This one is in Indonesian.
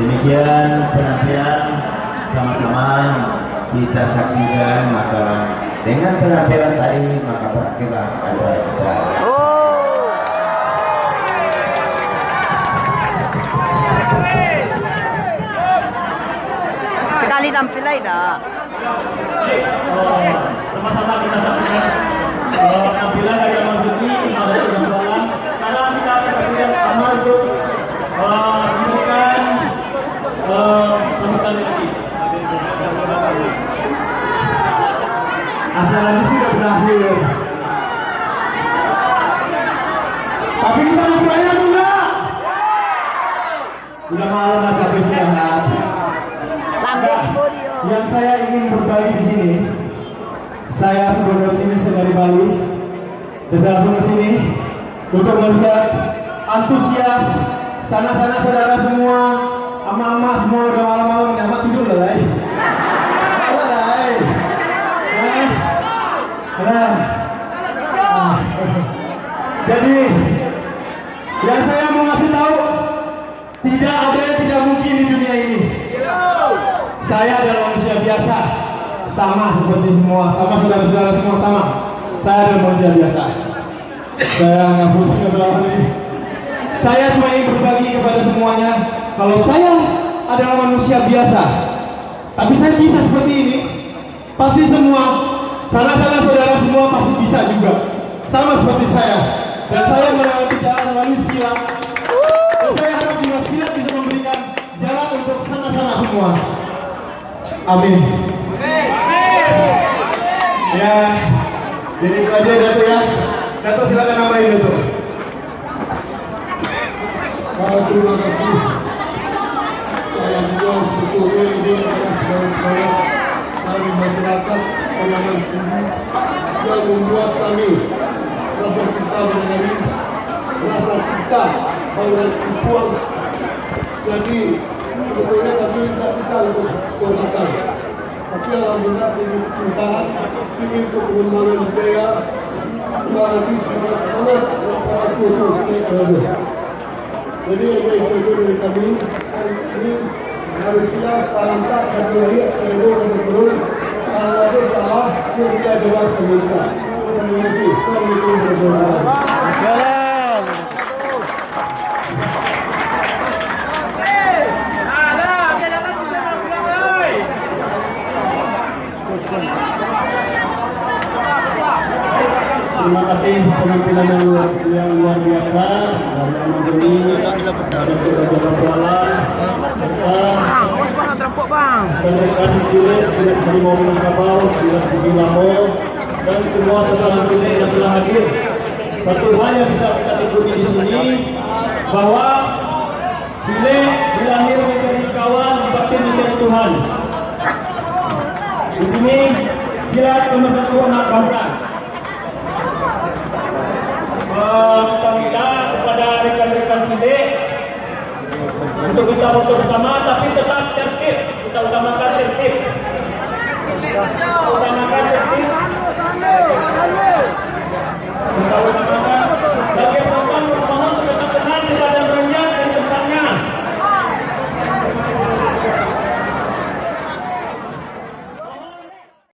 Demikian penampilan sama-sama kita saksikan, maka dengan penampilan tadi maka kita acara kita. Sekali tampil lain dah. Sama-sama kita saksikan penampilan dari Amal Budi, ada penampilan karena kita presiden Amal untuk memberikan sambutan lagi. Acara ini sudah berakhir, tapi kita mau berakhir atau enggak? Udah malam aja istirahat. Yang saya ingin berbagi di sini, saya sebelum dari sini, saya dari Bali, dan saya langsung ke sini untuk melihat antusias sana-sana saudara semua, ama-ama semua udah malam-malam nyaman tidur lah, lai. Jadi, yang saya mau ngasih tahu, tidak ada yang tidak mungkin di dunia ini. Saya adalah manusia biasa, sama seperti semua, sama saudara-saudara semua sama. Saya adalah manusia biasa. Saya ngapus ini. Saya cuma ingin berbagi kepada semuanya, kalau saya adalah manusia biasa, tapi saya bisa seperti ini pasti semua sanak-sanak saudara semua pasti bisa juga, sama seperti saya. Dan saya melewati jalan melalui silat. Dan saya harap juga silat bisa memberikan jalan untuk sanak-sanak semua. Amin. Ya, jadi itu aja Dato ya. Dato silakan nambahin Dato. Terima kasih. Saya juga sebetulnya ini adalah semangat dari masyarakat Penanganan Sendiri yang membuat kami rasa cinta mengenai rasa cinta mengenai tipuan. Jadi sebetulnya kami tidak bisa untuk kehormatan. Tapi alhamdulillah ini cintaan ini untuk pengembangan budaya lagi semangat para guru sekali. Jadi itu dari kami ini harus siap lantak satu lagi dan turun kalau ada salah kita jawab pemerintah. Terima kasih. Assalamualaikum warahmatullahi wabarakatuh. Terima kasih penampilan yang luar biasa dari Amal Joni dan beberapa jualan rekan Juliet sudah dari mau Minangkabau, sudah di Lamo dan semua saudara Juliet yang telah hadir. Satu hal yang bisa kita ikuti di sini bahwa Sile dilahir menjadi kawan, batin menjadi Tuhan. Di sini silat pemersatuan anak bangsa. Kita minta kepada rekan-rekan Sile untuk kita foto bersama, tapi tetap tertib. Kita utamakan tertib.